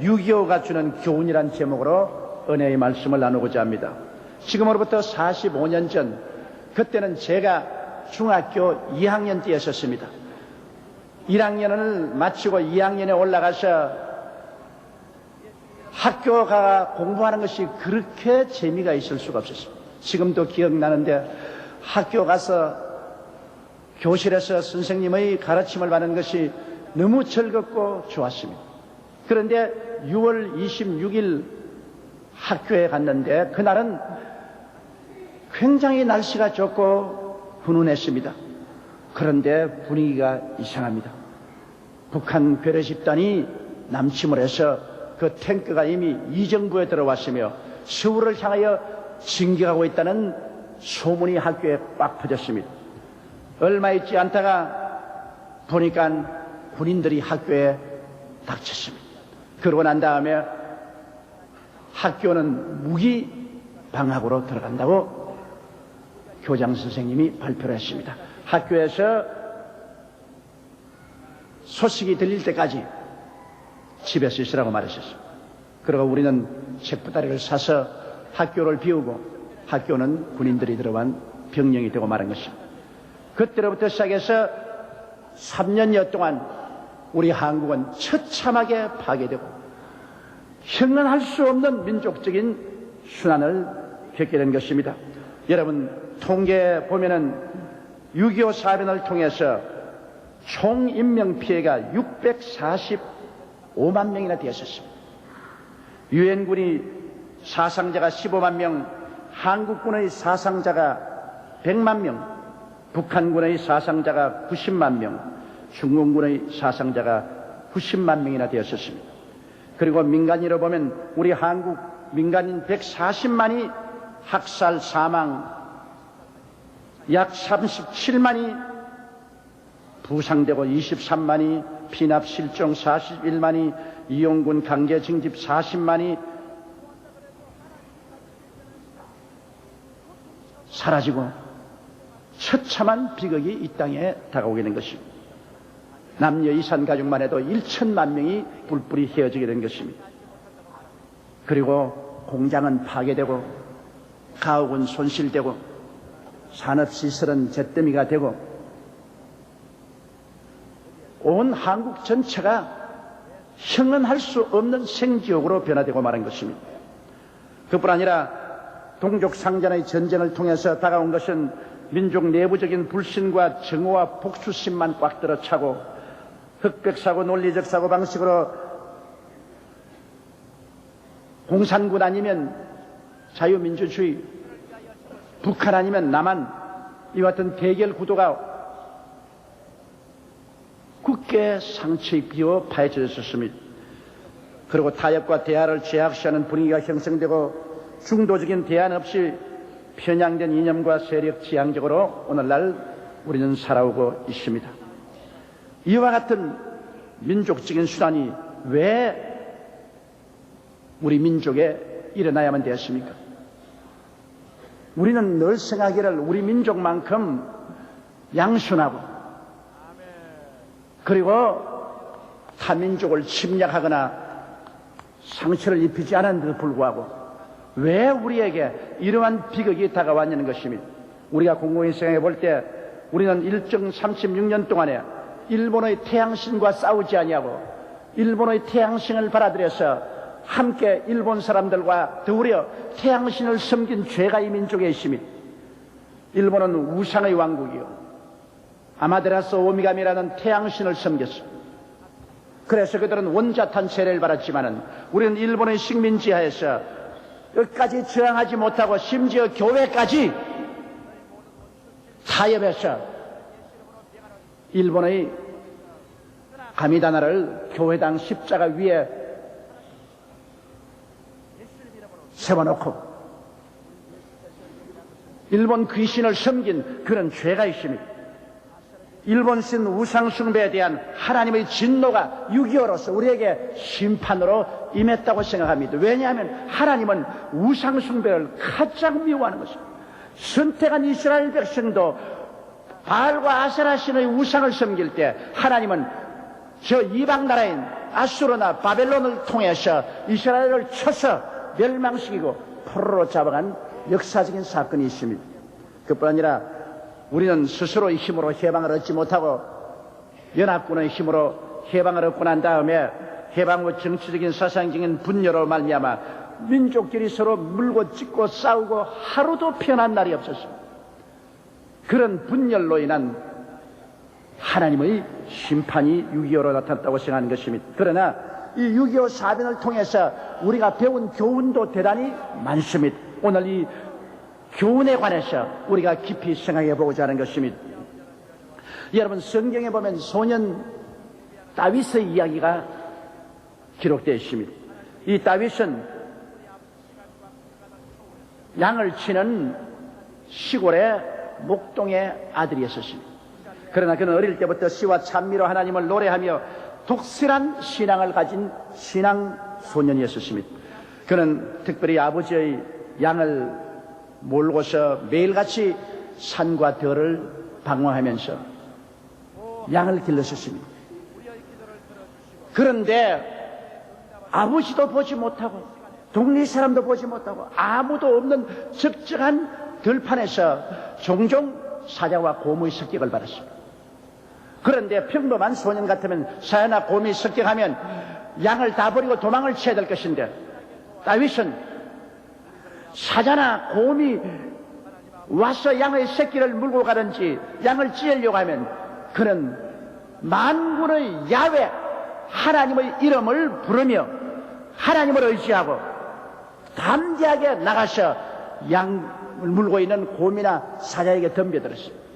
6.25가 주는 교훈이란 제목으로 은혜의 말씀을 나누고자 합니다. 지금으로부터 45년 전, 그때는 제가 중학교 2학년 때였었습니다. 1학년을 마치고 2학년에 올라가서 학교 가 공부하는 것이 그렇게 재미가 있을 수가 없었습니다. 지금도 기억나는데 학교 가서 교실에서 선생님의 가르침을 받는 것이 너무 즐겁고 좋았습니다. 그런데 6월 26일 학교에 갔는데 그날은 굉장히 날씨가 좋고 훈훈했습니다. 그런데 분위기가 이상합니다. 북한 괴뢰 집단이 남침을 해서 그 탱크가 이미 이정부에 들어왔으며 서울을 향하여 진격하고 있다는 소문이 학교에 빡 퍼졌습니다. 얼마 있지 않다가 보니까 군인들이 학교에 닥쳤습니다. 그러고 난 다음에 학교는 무기방학으로 들어간다고 교장 선생님이 발표를 했습니다. 학교에서 소식이 들릴 때까지 집에서 있으라고 말하셨습니다. 그리고 우리는 책부다리를 사서 학교를 비우고 학교는 군인들이 들어간 병영이 되고 말한 것입니다. 그때로부터 시작해서 3년여 동안 우리 한국은 처참하게 파괴되고 형언할 수 없는 민족적인 순환을 겪게 된 것입니다. 여러분, 통계에 보면은 6.25 사변을 통해서 총 인명피해가 645만 명이나 되었습니다. 유엔군이 사상자가 15만 명, 한국군의 사상자가 100만 명, 북한군의 사상자가 90만 명, 중공군의 사상자가 90만 명이나 되었습니다. 그리고 민간인으로 보면 우리 한국 민간인 140만이 학살 사망, 약 37만이 부상되고 23만이 피납 실종 41만이 이용군 강제 징집 40만이 사라지고 처참한 비극이 이 땅에 다가오게 된 것입니다. 남녀 이산 가족만 해도 1천만 명이 뿔뿔이 헤어지게 된 것입니다. 그리고 공장은 파괴되고 가옥은 손실되고 산업시설은 잿더미가 되고 온 한국 전체가 형언할 수 없는 생지옥으로 변화되고 말한 것입니다. 그뿐 아니라 동족 상잔의 전쟁을 통해서 다가온 것은 민족 내부적인 불신과 증오와 복수심만 꽉 들어차고 흑백사고 논리적 사고방식으로 공산군 아니면 자유민주주의, 북한 아니면 남한, 이와 같은 대결 구도가 굳게 상처 입히어 파헤쳐졌습니다. 그리고 타협과 대화를 제약시하는 분위기가 형성되고 중도적인 대안 없이 편향된 이념과 세력 지향적으로 오늘날 우리는 살아오고 있습니다. 이와 같은 민족적인 순환이 왜 우리 민족에 일어나야만 되었습니까? 우리는 늘 생각하기를 우리 민족만큼 양순하고 그리고 타민족을 침략하거나 상처를 입히지 않았는데도 불구하고 왜 우리에게 이러한 비극이 다가왔냐는 것입니다. 우리가 공공의 생각해 볼 때 우리는 일정 36년 동안에 일본의 태양신과 싸우지 아니하고 일본의 태양신을 받아들여서 함께 일본 사람들과 더불어 태양신을 섬긴 죄가 이 민족에 있습니다. 일본은 우상의 왕국이요 아마테라스 오미가미라는 태양신을 섬겼습니다. 그래서 그들은 원자탄 세례를 받았지만은 우리는 일본의 식민지하에서 끝까지 저항하지 못하고 심지어 교회까지 타협해서 일본의 가미다나를 교회당 십자가 위에 세워놓고 일본 귀신을 섬긴 그런 죄가 있습니다. 일본 신 우상 숭배에 대한 하나님의 진노가 6.25로서 우리에게 심판으로 임했다고 생각합니다. 왜냐하면 하나님은 우상 숭배를 가장 미워하는 것입니다. 선택한 이스라엘 백성도 바알과 아세라 신의 우상을 섬길 때 하나님은 저 이방 나라인 아수르나 바벨론을 통해서 이스라엘을 쳐서 멸망시키고 포로로 잡아간 역사적인 사건이 있습니다. 그뿐 아니라 우리는 스스로의 힘으로 해방을 얻지 못하고 연합군의 힘으로 해방을 얻고 난 다음에 해방 후 정치적인 사상적인 분열로 말미암아 민족끼리 서로 물고 찢고 싸우고 하루도 편한 날이 없었습니다. 그런 분열로 인한 하나님의 심판이 6.25로 나타났다고 생각하는 것입니다. 그러나 이 6.25 사변을 통해서 우리가 배운 교훈도 대단히 많습니다. 오늘 이 교훈에 관해서 우리가 깊이 생각해 보고자 하는 것입니다. 여러분, 성경에 보면 소년 다윗의 이야기가 기록되어 있습니다. 이 다윗은 양을 치는 시골의 목동의 아들이었습니다. 그러나 그는 어릴 때부터 시와 찬미로 하나님을 노래하며 독실한 신앙을 가진 신앙 소년이었습니다. 그는 특별히 아버지의 양을 몰고서 매일같이 산과 들을 방황하면서 양을 길렀었습니다. 그런데 아버지도 보지 못하고 동네 사람도 보지 못하고 아무도 없는 적적한 들판에서 종종 사자와 곰의 습격을 받았습니다. 그런데 평범한 소년 같으면 사자나 곰이 습격하면 양을 다 버리고 도망을 쳐야 될 것인데 다윗은 사자나 곰이 와서 양의 새끼를 물고 가든지 양을 찌르려고 하면 그는 만군의 야훼 하나님의 이름을 부르며 하나님을 의지하고 담대하게 나가서 양을 물고 있는 곰이나 사자에게 덤벼들었습니다.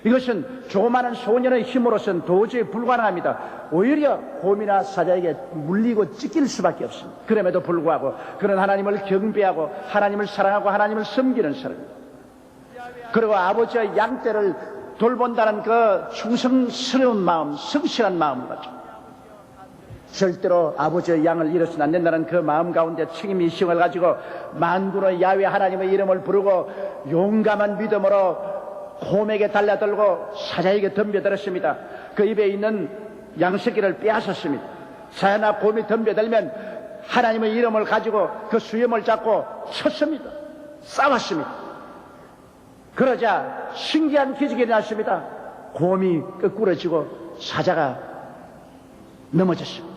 이것은 조그마한 소년의 힘으로서는 도저히 불가능합니다. 오히려 곰이나 사자에게 물리고 찢길 수밖에 없습니다. 그럼에도 불구하고 그는 하나님을 경배하고 하나님을 사랑하고 하나님을 섬기는 사람입니다. 그리고 아버지의 양떼를 돌본다는 그 충성스러운 마음, 성실한 마음을 가지고 절대로 아버지의 양을 잃어서는 안 된다는 그 마음 가운데 책임의식을 가지고 만군의 야훼 하나님의 이름을 부르고 용감한 믿음으로 곰에게 달려들고 사자에게 덤벼들었습니다. 그 입에 있는 양새끼를 빼앗았습니다. 사자나 곰이 덤벼들면 하나님의 이름을 가지고 그 수염을 잡고 쳤습니다. 싸웠습니다. 그러자 신기한 기적이 일어났습니다. 곰이 끄꾸러지고 사자가 넘어졌습니다.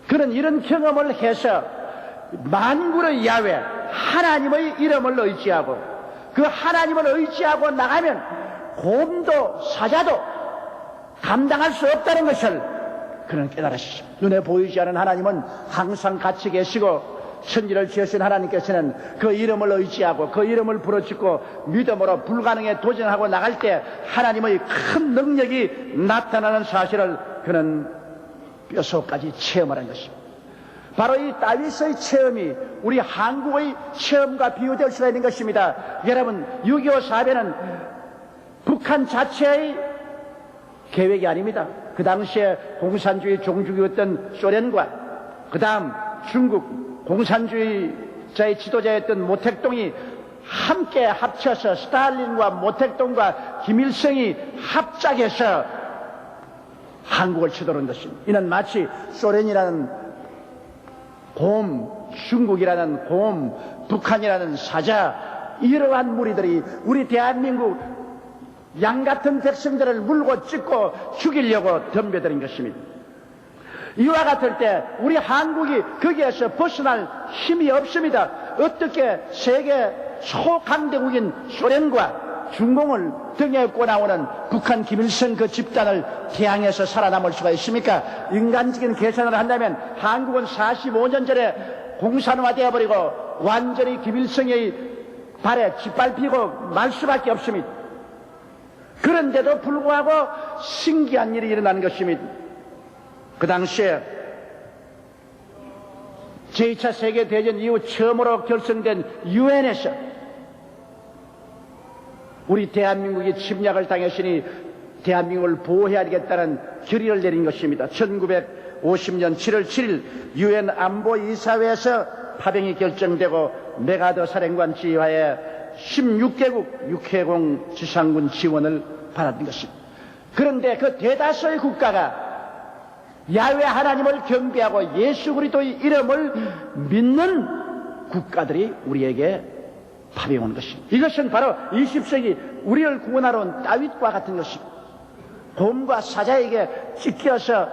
그는 이런 경험을 해서 만군의 야훼 하나님의 이름을 의지하고 그 하나님을 의지하고 나가면 곰도 사자도 감당할 수 없다는 것을 그는 깨달았습니다. 눈에 보이지 않은 하나님은 항상 같이 계시고 천지를 지으신 하나님께서는 그 이름을 의지하고 그 이름을 부르짖고 믿음으로 불가능에 도전하고 나갈 때 하나님의 큰 능력이 나타나는 사실을 그는 뼛속까지 체험하는 것입니다. 바로 이 다윗의 체험이 우리 한국의 체험과 비유될 수가 있는 것입니다. 여러분, 6.25 사변은 북한 자체의 계획이 아닙니다. 그 당시에 공산주의 종주국이었던 소련과 그 다음 중국 공산주의자의 지도자였던 모택동이 함께 합쳐서 스탈린과 모택동과 김일성이 합작해서 한국을 치도록 것입니다. 이는 마치 소련이라는 곰, 중국이라는 곰, 북한이라는 사자, 이러한 무리들이 우리 대한민국 양 같은 백성들을 물고 찢고 죽이려고 덤벼드는 것입니다. 이와 같을 때 우리 한국이 거기에서 벗어날 힘이 없습니다. 어떻게 세계 초강대국인 소련과 중공을 등에 업고 나오는 북한 김일성 그 집단을 대항해서 살아남을 수가 있습니까? 인간적인 계산을 한다면 한국은 45년 전에 공산화되어 버리고 완전히 김일성의 발에 짓밟히고 말 수밖에 없습니다. 그런데도 불구하고 신기한 일이 일어나는 것입니다. 그 당시에 제2차 세계대전 이후 처음으로 결성된 유엔에서 우리 대한민국이 침략을 당했으니 대한민국을 보호해야 되겠다는 결의를 내린 것입니다. 1950년 7월 7일 유엔 안보이사회에서 파병이 결정되고 메가더 사령관 지휘하에 16개국 육해공 지상군 지원을 받았던 것입니다. 그런데 그 대다수의 국가가 야훼 하나님을 경배하고 예수 그리스도의 이름을 믿는 국가들이 우리에게 파병온 것입니다. 이것은 바로 20세기 우리를 구원하러 온 다윗과 같은 것입니다. 곰과 사자에게 찢겨서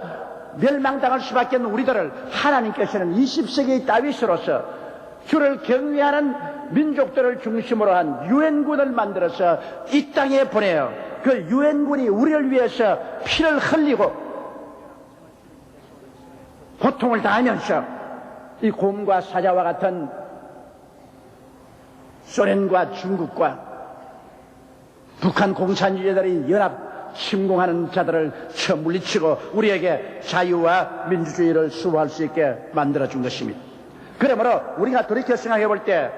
멸망당할 수밖에 없는 우리들을 하나님께서는 20세기의 다윗으로서 주를 경외하는 민족들을 중심으로 한 유엔군을 만들어서 이 땅에 보내어 그 유엔군이 우리를 위해서 피를 흘리고 고통을 당하면서 이 곰과 사자와 같은 소련과 중국과 북한 공산주의자들이 연합 침공하는 자들을 처음 물리치고 우리에게 자유와 민주주의를 수호할 수 있게 만들어준 것입니다. 그러므로 우리가 돌이켜 생각해 볼 때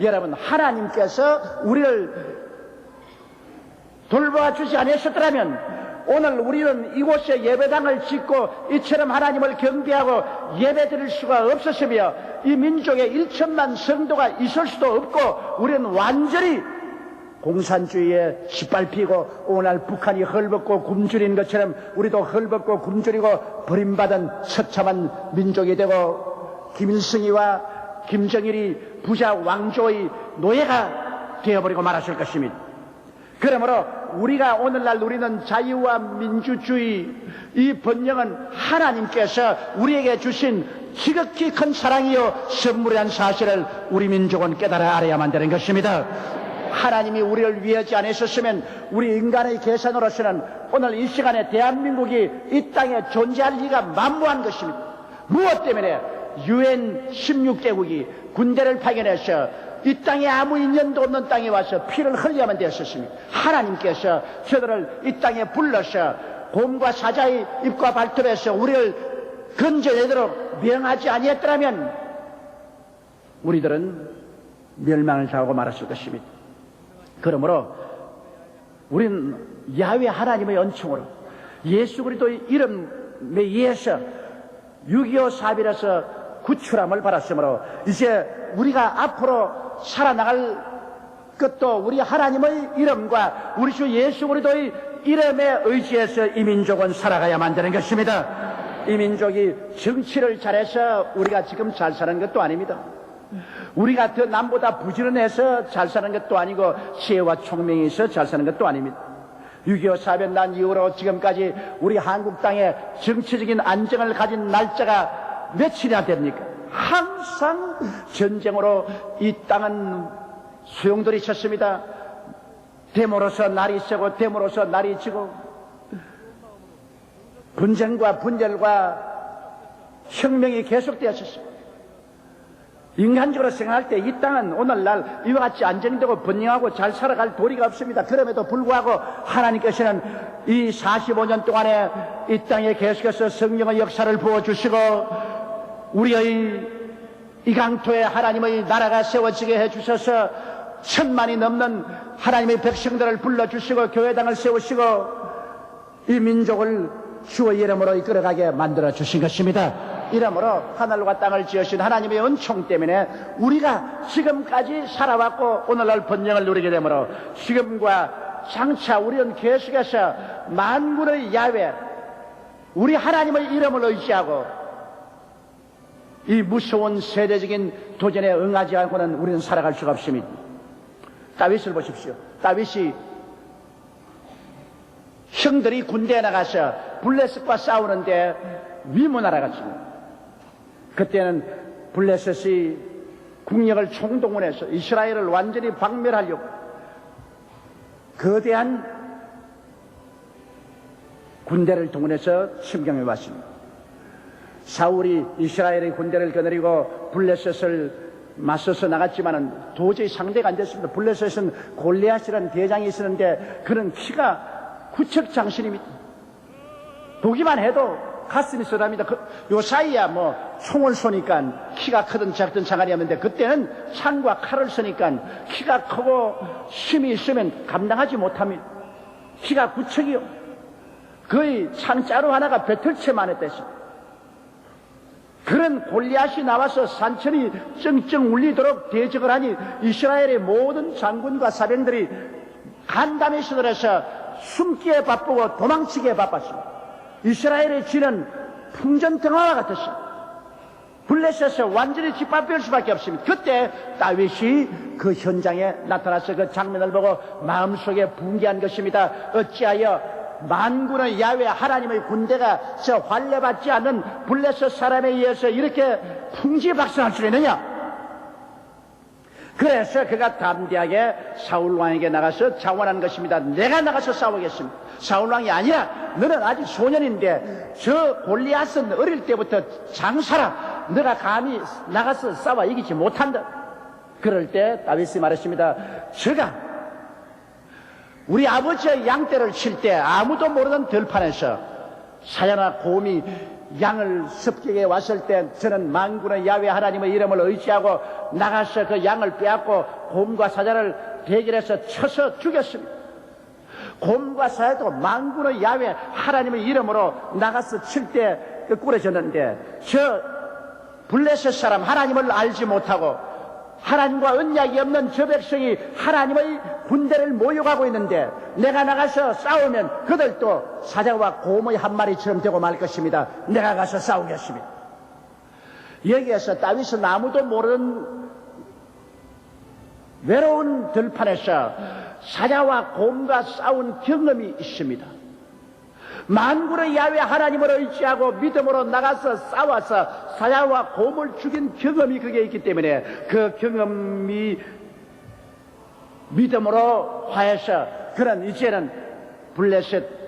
여러분, 하나님께서 우리를 돌보아 주지 않으셨더라면 오늘 우리는 이곳에 예배당을 짓고 이처럼 하나님을 경배하고 예배 드릴 수가 없었으며 이 민족에 1천만 성도가 있을 수도 없고 우리는 완전히 공산주의에 짓밟히고 오늘 북한이 헐벗고 굶주린 것처럼 우리도 헐벗고 굶주리고 버림받은 처참한 민족이 되고 김일성이와 김정일이 부자 왕조의 노예가 되어버리고 말았을 것입니다. 그러므로 우리가 오늘날 누리는 자유와 민주주의 이 번영은 하나님께서 우리에게 주신 지극히 큰 사랑이요 선물이란 사실을 우리 민족은 깨달아 알아야만 되는 것입니다. 하나님이 우리를 위하지 않으셨으면 우리 인간의 계산으로서는 오늘 이 시간에 대한민국이 이 땅에 존재할 리가 만무한 것입니다. 무엇 때문에? 유엔 16개국이 군대를 파견해서 이 땅에 아무 인연도 없는 땅에 와서 피를 흘려야만 되었습니다. 하나님께서 저들을 이 땅에 불러서 곰과 사자의 입과 발톱에서 우리를 건져내도록 명하지 아니했더라면 우리들은 멸망을 당하고 말았을 것입니다. 그러므로 우리는 야훼 하나님의 은총으로 예수 그리스도의 이름에 의해서 6.25 사별에서 구출함을 받았으므로 이제 우리가 앞으로 살아나갈 것도 우리 하나님의 이름과 우리 주 예수 그리스도의 이름에 의지해서 이 민족은 살아가야만 되는 것입니다. 이 민족이 정치를 잘해서 우리가 지금 잘 사는 것도 아닙니다. 우리가 더 남보다 부지런해서 잘 사는 것도 아니고 지혜와 총명이 있어 잘 사는 것도 아닙니다. 6.25 사변 난 이후로 지금까지 우리 한국 땅에 정치적인 안정을 가진 날짜가 며칠이나 됩니까? 항상 전쟁으로 이 땅은 소용돌이 쳤습니다. 데모로서 날이 새고 데모로서 날이 지고 분쟁과 분열과 혁명이 계속되었습니다. 인간적으로 생각할 때 이 땅은 오늘날 이와 같이 안정되고 번영하고 잘 살아갈 도리가 없습니다. 그럼에도 불구하고 하나님께서는 이 45년 동안에 이 땅에 계속해서 성령의 역사를 부어주시고 우리의 이 강토에 하나님의 나라가 세워지게 해주셔서 1000만이 넘는 하나님의 백성들을 불러주시고 교회당을 세우시고 이 민족을 주의 이름으로 이끌어가게 만들어 주신 것입니다. 이러므로 하늘과 땅을 지으신 하나님의 은총 때문에 우리가 지금까지 살아왔고 오늘날 번영을 누리게 되므로 지금과 장차 우리는 계속해서 만군의 야훼 우리 하나님의 이름을 의지하고 이 무서운 세대적인 도전에 응하지 않고는 우리는 살아갈 수가 없습니다. 다윗을 보십시오. 다윗이 형들이 군대에 나가서 블레셋과 싸우는데 위문하라갔습니다. 그때는 블레셋이 국력을 총동원해서 이스라엘을 완전히 박멸하려고 거대한 군대를 동원해서 침공해 왔습니다. 사울이 이스라엘의 군대를 거느리고 블레셋을 맞서서 나갔지만은 도저히 상대가 안 됐습니다. 블레셋은 골리앗이라는 대장이 있었는데 그는 키가 구척장신입니다. 보기만 해도 가슴이 쏠합니다. 요사이야 총을 쏘니까 키가 크든 작든 상관이 없는데 그때는 창과 칼을 쏘니까 키가 크고 힘이 있으면 감당하지 못합니다. 키가 구척이요. 거의 창자루 하나가 배틀채만 했댔습니다. 그런 골리앗이 나와서 산천이 쩡쩡 울리도록 대적을 하니 이스라엘의 모든 장군과 사병들이 간담회 시들에서 숨기에 바쁘고 도망치기에 바빴습니다. 이스라엘의 진은 풍전등화와 같았어요. 블레셋에 완전히 짓밟힐 수밖에 없습니다. 그때 다윗이 그 현장에 나타나서 그 장면을 보고 마음속에 붕괴한 것입니다. 어찌하여 만군의 야훼 하나님의 군대가 저 환례받지 않는 블레셋 사람에 의해서 이렇게 풍지박산할 수 있느냐? 그래서 그가 담대하게 사울왕에게 나가서 자원한 것입니다. 내가 나가서 싸우겠습니다. 사울왕이 아니라 너는 아직 소년인데 저 골리앗은 어릴 때부터 장사라. 너가 감히 나가서 싸워 이기지 못한다. 그럴 때 다윗이 말했습니다. 제가 우리 아버지의 양떼를 칠 때 아무도 모르는 들판에서 사자나 곰이 양을 습격해 왔을 때 저는 만군의 야훼 하나님의 이름을 의지하고 나가서 그 양을 빼앗고 곰과 사자를 대결해서 쳐서 죽였습니다. 곰과 사자도 만군의 야훼 하나님의 이름으로 나가서 칠 때 꾸려졌는데 저 블레셋 사람 하나님을 알지 못하고 하나님과 언약이 없는 저 백성이 하나님의 군대를 모욕하고 있는데 내가 나가서 싸우면 그들도 사자와 곰의 한 마리처럼 되고 말 것입니다. 내가 가서 싸우겠습니다. 여기에서 다윗은 아무도 모르는 외로운 들판에서 사자와 곰과 싸운 경험이 있습니다. 만군의 야훼 하나님을 의지하고 믿음으로 나가서 싸워서 사자와 곰을 죽인 경험이 그게 있기 때문에 그 경험이 믿음으로 하여서 그는 이제는 블레셋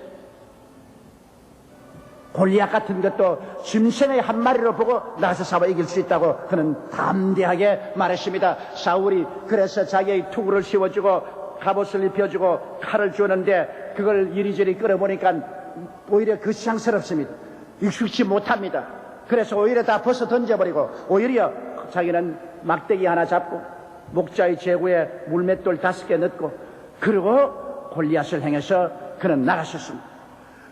골리앗 같은 것도 짐승의 한 마리로 보고 나가서 싸워 이길 수 있다고 그는 담대하게 말했습니다. 사울이 그래서 자기의 투구를 씌워주고 갑옷을 입혀주고 칼을 주었는데 그걸 이리저리 끌어보니까 오히려 거시장스럽습니다. 익숙치 못합니다. 그래서 오히려 다 벗어 던져버리고 오히려 자기는 막대기 하나 잡고 목자의 제구에 물맷돌 5개 넣고 그리고 골리앗을 향해서 그는 나가셨습니다.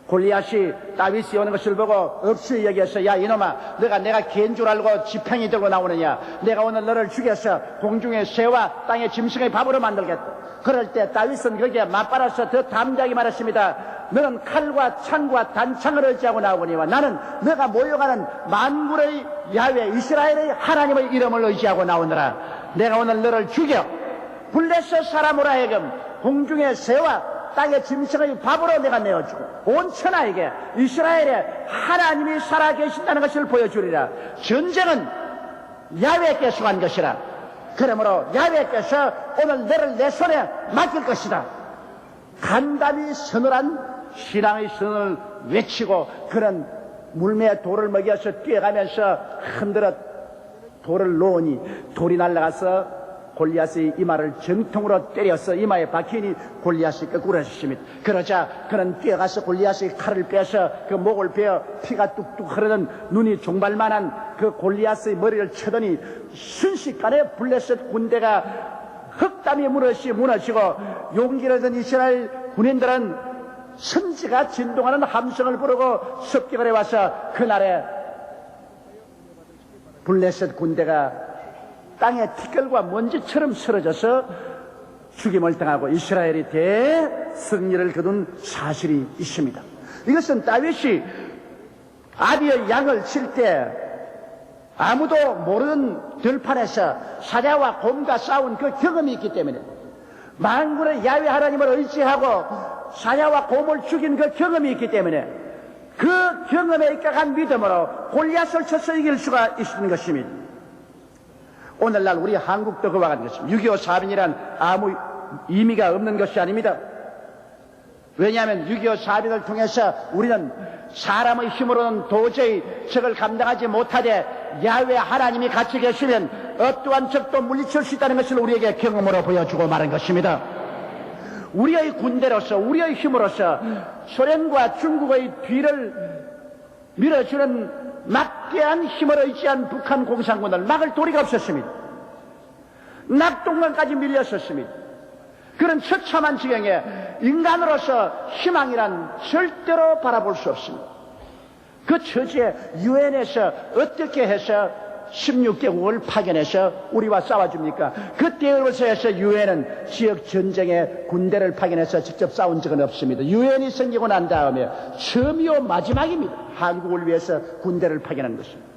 골리앗이 다윗이 오는 것을 보고 억지 여기에서 야 이놈아 너가 내가 개인 줄 알고 지팡이 들고 나오느냐. 내가 오늘 너를 죽여서 공중의 새와 땅의 짐승의 밥으로 만들겠다. 그럴 때 다윗은 거기에 맞받아서 더 담대하게 말했습니다. 너는 칼과 창과 단창을 의지하고 나오거니와 나는 너가 모욕하는 만군의 야훼 이스라엘의 하나님의 이름을 의지하고 나오느라. 내가 오늘 너를 죽여 블레셋 사람으로 하여금 공중의 새와 땅의 짐승의 밥으로 내가 내어주고 온 천하에게 이스라엘의 하나님이 살아계신다는 것을 보여주리라. 전쟁은 야훼께서 한 것이라. 그러므로 야훼께서 오늘 너를 내 손에 맡길 것이다. 간담이 서늘한 신앙의 선을 외치고 그는 물매에 돌을 먹여서 뛰어가면서 흔들어 돌을 놓으니 돌이 날아가서 골리앗의 이마를 정통으로 때려서 이마에 박히니 골리앗이 끄꾸러졌습니다. 그러자 그는 뛰어가서 골리앗의 칼을 빼서 그 목을 베어 피가 뚝뚝 흐르는 눈이 종발만한 그 골리앗의 머리를 쳐더니 순식간에 블레셋 군대가 흙담이 무너지고 용기를 든 이스라엘 군인들은 천지가 진동하는 함성을 부르고 습격을 해와서 그날에 블레셋 군대가 땅에 티끌과 먼지처럼 쓰러져서 죽임을 당하고 이스라엘이 대승리를 거둔 사실이 있습니다. 이것은 다윗이 아비의 양을 칠 때 아무도 모르는 들판에서 사자와 곰과 싸운 그 경험이 있기 때문에 만군의 야훼 하나님을 의지하고 사자와 곰을 죽인 그 경험이 있기 때문에 그 경험에 입각한 믿음으로 골리앗을 쳐서 이길 수가 있는 것입니다. 오늘날 우리 한국도 그와 같은 것입니다. 6.25 사변이란 아무 의미가 없는 것이 아닙니다. 왜냐하면 6.25 사변을 통해서 우리는 사람의 힘으로는 도저히 적을 감당하지 못하되 야훼 하나님이 같이 계시면 어떠한 적도 물리칠 수 있다는 것을 우리에게 경험으로 보여주고 말한 것입니다. 우리의 군대로서 우리의 힘으로서 소련과 중국의 뒤를 밀어주는 막대한 힘을 의지한 북한 공산군을 막을 도리가 없었습니다. 낙동강까지 밀렸었습니다. 그런 처참한 지경에 인간으로서 희망이란 절대로 바라볼 수 없습니다. 그 처지에 유엔에서 어떻게 해서 16개국을 파견해서 우리와 싸워줍니까? 그때로서에서 유엔은 지역 전쟁에 군대를 파견해서 직접 싸운 적은 없습니다. 유엔이 생기고 난 다음에 처음이요 마지막입니다. 한국을 위해서 군대를 파견한 것입니다.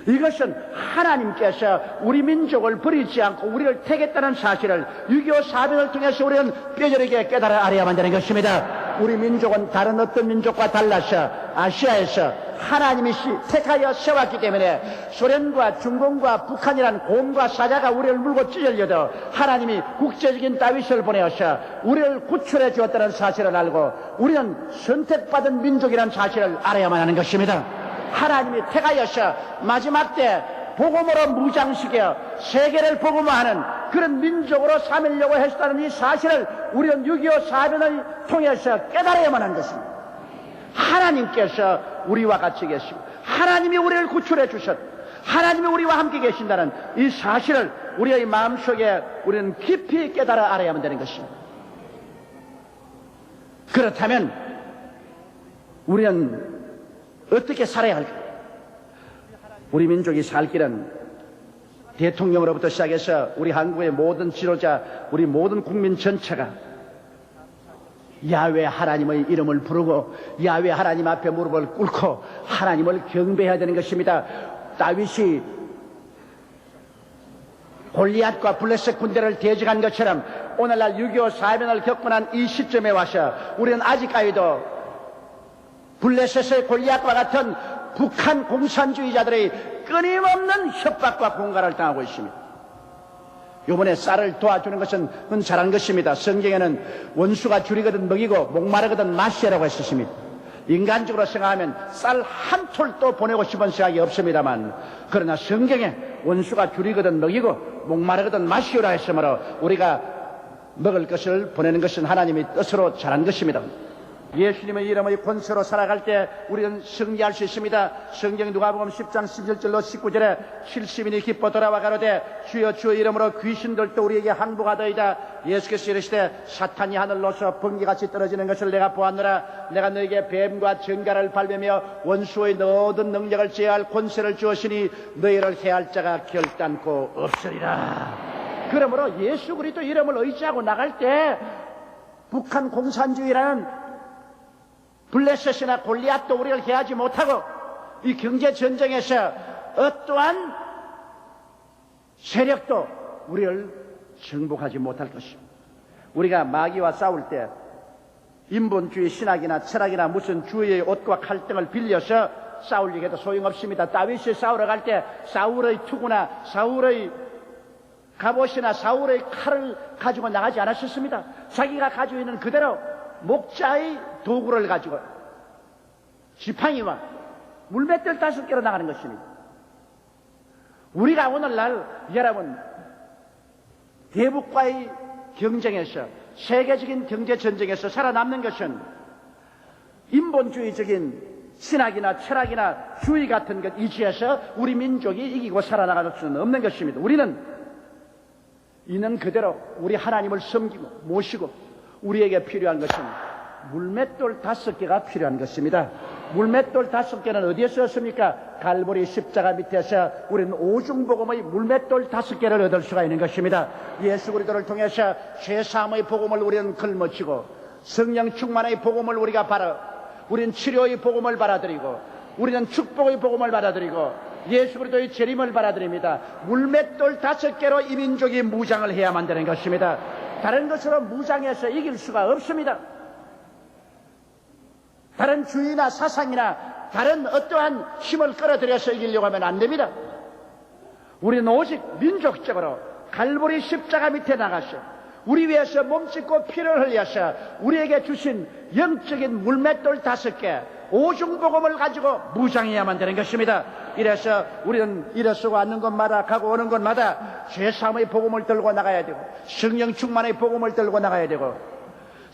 이것은 하나님께서 우리 민족을 버리지 않고 우리를 택했다는 사실을 6.25 사변을 통해서 우리는 뼈저리게 깨달아 알아야만 되는 것입니다. 우리 민족은 다른 어떤 민족과 달라서 아시아에서 하나님이 택하여 세웠기 때문에 소련과 중공과 북한이란 곰과 사자가 우리를 물고 찢으려도 하나님이 국제적인 다윗을 보내어서 우리를 구출해 주었다는 사실을 알고 우리는 선택받은 민족이라는 사실을 알아야만 하는 것입니다. 하나님이 택하여서 마지막 때 복음으로 무장시켜 세계를 복음화하는 그런 민족으로 삼으려고 했다는 이 사실을 우리는 6.25 사변을 통해서 깨달아야만 하는 것입니다. 하나님께서 우리와 같이 계시고 하나님이 우리를 구출해 주셨고 하나님이 우리와 함께 계신다는 이 사실을 우리의 마음속에 우리는 깊이 깨달아 알아야만 되는 것입니다. 그렇다면 우리는 어떻게 살아야 할까? 우리 민족이 살 길은 대통령으로부터 시작해서 우리 한국의 모든 지도자, 우리 모든 국민 전체가 야훼 하나님의 이름을 부르고 야훼 하나님 앞에 무릎을 꿇고 하나님을 경배해야 되는 것입니다. 다윗이 골리앗과 블레셋 군대를 대적한 것처럼 오늘날 6.25 사변을 겪고 난 이 시점에 와서 우리는 아직까지도 블레셋의 골리앗과 같은 북한 공산주의자들의 끊임없는 협박과 공갈을 당하고 있습니다. 이번에 쌀을 도와주는 것은 잘한 것입니다. 성경에는 원수가 줄이거든 먹이고 목마르거든 마시라고 했었습니다. 인간적으로 생각하면 쌀 한 톨도 보내고 싶은 생각이 없습니다만 그러나 성경에 원수가 줄이거든 먹이고 목마르거든 마시오라 했으므로 우리가 먹을 것을 보내는 것은 하나님의 뜻으로 잘한 것입니다. 예수님의 이름의 권세로 살아갈 때 우리는 승리할 수 있습니다. 성경 누가복음 10장 17절로 19절에 70인이 기뻐 돌아와 가로되 주여 주의 이름으로 귀신들도 우리에게 항복하더이다. 예수께서 이르시되 사탄이 하늘로서 번개같이 떨어지는 것을 내가 보았노라. 내가 너에게 뱀과 전갈을 밟으며 원수의 모든 능력을 제어할 권세를 주었으니 너희를 해할 자가 결단코 없으리라. 그러므로 예수 그리스도 이름을 의지하고 나갈 때 북한 공산주의라는 블레셋이나 골리앗도 우리를 해하지 못하고 이 경제전쟁에서 어떠한 세력도 우리를 정복하지 못할 것입니다. 우리가 마귀와 싸울 때 인본주의 신학이나 철학이나 무슨 주의 옷과 칼등을 빌려서 싸우려고 해도 소용없습니다. 다윗이 싸우러 갈 때 사울의 투구나 사울의 갑옷이나 사울의 칼을 가지고 나가지 않았었습니다. 자기가 가지고 있는 그대로 목자의 도구를 가지고 지팡이와 물맷돌 5개로 나가는 것입니다. 우리가 오늘날 여러분 대북과의 경쟁에서 세계적인 경제전쟁에서 살아남는 것은 인본주의적인 신학이나 철학이나 주의 같은 것 이지해서 우리 민족이 이기고 살아나갈 수는 없는 것입니다. 우리는 있는 그대로 우리 하나님을 섬기고 모시고 우리에게 필요한 것은 물맷돌 5개가 필요한 것입니다. 물맷돌 5개는 어디에 썼습니까? 갈보리 십자가 밑에서 우리는 오중복음의 물맷돌 5개를 얻을 수가 있는 것입니다. 예수 그리스도를 통해서 죄사함의 복음을 우리는 걸머치고 성령 충만의 복음을 우리가 우리는 치료의 복음을 받아들이고 우리는 축복의 복음을 받아들이고 예수 그리스도의 재림을 받아들입니다. 물맷돌 5개로 이 민족이 무장을 해야만 되는 것입니다. 다른 것으로 무장해서 이길 수가 없습니다. 다른 주의나 사상이나 다른 어떠한 힘을 끌어들여서 이기려고 하면 안 됩니다. 우리는 오직 민족적으로 갈보리 십자가 밑에 나가서 우리 위해서 몸짓고 피를 흘려서 우리에게 주신 영적인 물맷돌 5개 오중복음을 가지고 무장해야만 되는 것입니다. 이래서 우리는 일어서고 앉는 곳마다 가고 오는 곳마다 죄사함의 복음을 들고 나가야 되고 성령 충만의 복음을 들고 나가야 되고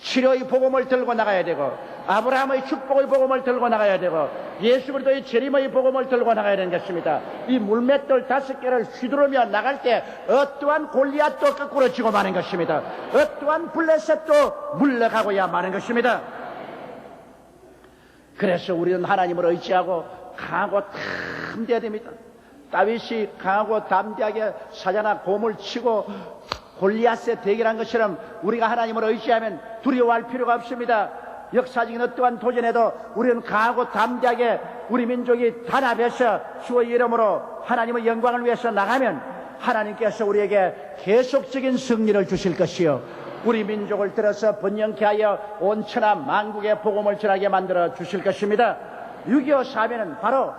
치료의 복음을 들고 나가야 되고 아브라함의 축복의 복음을 들고 나가야 되고 예수 그리스도의 재림의 복음을 들고 나가야 되는 것입니다. 이 물맷돌 5개를 휘두르며 나갈 때 어떠한 골리앗도 거꾸로 지고 마는 것입니다. 어떠한 블레셋도 물러가고야 마는 것입니다. 그래서 우리는 하나님을 의지하고 강하고 탐대해야 됩니다. 다윗이 강하고 담대하게 사자나 곰을 치고 골리앗에 대결한 것처럼 우리가 하나님을 의지하면 두려워할 필요가 없습니다. 역사적인 어떠한 도전에도 우리는 강하고 담대하게 우리 민족이 단합해서 주의 이름으로 하나님의 영광을 위해서 나가면 하나님께서 우리에게 계속적인 승리를 주실 것이요, 우리 민족을 들어서 번영케 하여 온 천하 만국의 복음을 전하게 만들어 주실 것입니다. 6.25 사변은 바로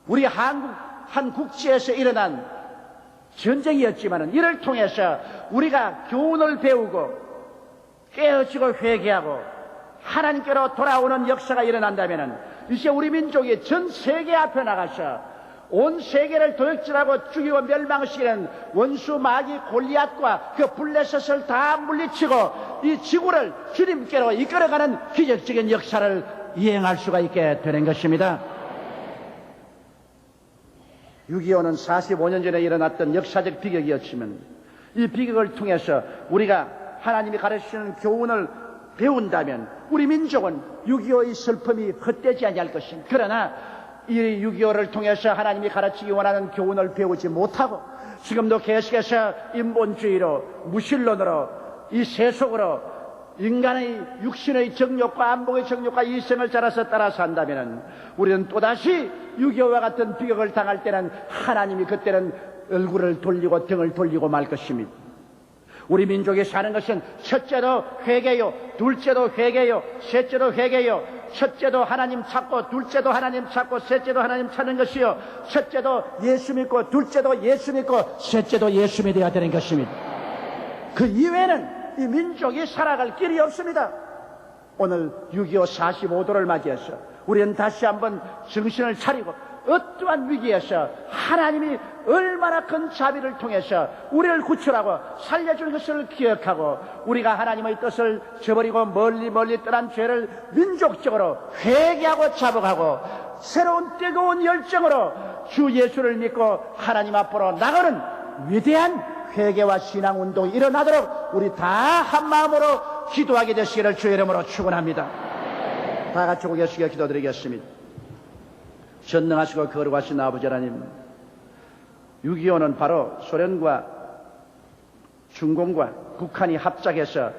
우리 한국 한 국지에서 일어난 전쟁이었지만 이를 통해서 우리가 교훈을 배우고 깨어지고 회개하고 하나님께로 돌아오는 역사가 일어난다면 이제 우리 민족이 전 세계 앞에 나가서 온 세계를 도역질하고 죽이고 멸망시키는 원수 마귀 골리앗과 그 블레셋을 다 물리치고 이 지구를 주님께로 이끌어가는 기적적인 역사를 이행할 수가 있게 되는 것입니다. 6.25는 45년 전에 일어났던 역사적 비극이었지만 이 비극을 통해서 우리가 하나님이 가르치는 교훈을 배운다면 우리 민족은 6.25의 슬픔이 헛되지 아니할 것입니다. 그러나 이 6.25를 통해서 하나님이 가르치기 원하는 교훈을 배우지 못하고 지금도 계속해서 인본주의로 무신론으로 이 세속으로 인간의 육신의 정욕과 안목의 정욕과 이성을 따라서 한다면 우리는 또다시 6.25와 같은 비극을 당할 때는 하나님이 그때는 얼굴을 돌리고 등을 돌리고 말 것입니다. 우리 민족이 사는 것은 첫째도 회개요, 둘째도 회개요, 셋째도 회개요. 첫째도 하나님 찾고, 둘째도 하나님 찾고, 셋째도 하나님 찾는 것이요, 첫째도 예수 믿고, 둘째도 예수 믿고, 셋째도 예수 믿어야 되는 것입니다. 그 이외에는 이 민족이 살아갈 길이 없습니다. 오늘 6.25 45도를 맞이해서 우리는 다시 한번 정신을 차리고 어떠한 위기에서 하나님이 얼마나 큰 자비를 통해서 우리를 구출하고 살려주는 것을 기억하고 우리가 하나님의 뜻을 저버리고 멀리 떠난 죄를 민족적으로 회개하고 자복하고 새로운 뜨거운 열정으로 주 예수를 믿고 하나님 앞으로 나가는 위대한 회개와 신앙운동이 일어나도록 우리 다 한마음으로 기도하게 되시기를 주의 이름으로 축원합니다. 다 같이 고개 숙여 기도드리겠습니다. 전능하시고 거룩하신 아버지 하나님, 6.25는 바로 소련과 중공과 북한이 합작해서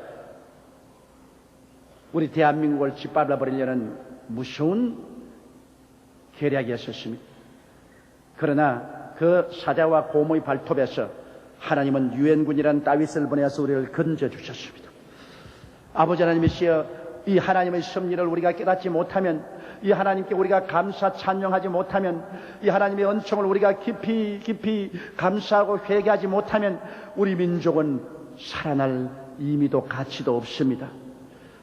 우리 대한민국을 짓밟아 버리려는 무서운 계략이었습니다. 그러나 그 사자와 곰의 발톱에서 하나님은 유엔군이라는 다윗을 보내서 우리를 건져주셨습니다. 아버지 하나님이시여, 이 하나님의 섭리를 우리가 깨닫지 못하면, 이 하나님께 우리가 감사 찬양하지 못하면, 이 하나님의 은총을 우리가 깊이 감사하고 회개하지 못하면 우리 민족은 살아날 의미도 가치도 없습니다.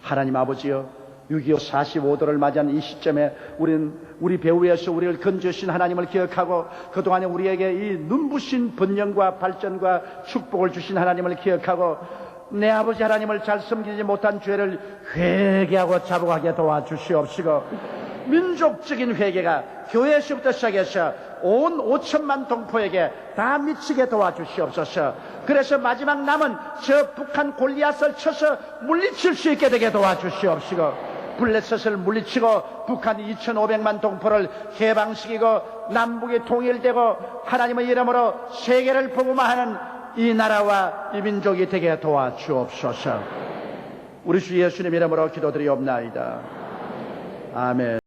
하나님 아버지여, 6.25 45도를 맞이한 이 시점에 우리는 우리 배후에서 우리를 건져주신 하나님을 기억하고 그동안에 우리에게 이 눈부신 번영과 발전과 축복을 주신 하나님을 기억하고 내 아버지 하나님을 잘 섬기지 못한 죄를 회개하고 자복하게 도와주시옵시고 민족적인 회개가 교회에서부터 시작해서 온 5천만 동포에게 다 미치게 도와주시옵소서. 그래서 마지막 남은 저 북한 골리앗을 쳐서 물리칠 수 있게 되게 도와주시옵시고 블레셋을 물리치고 북한 2,500만 동포를 해방시키고 남북이 통일되고 하나님의 이름으로 세계를 복음화하는 이 나라와 이 민족이 되게 도와주옵소서. 우리 주 예수님 이름으로 기도드리옵나이다. 아멘.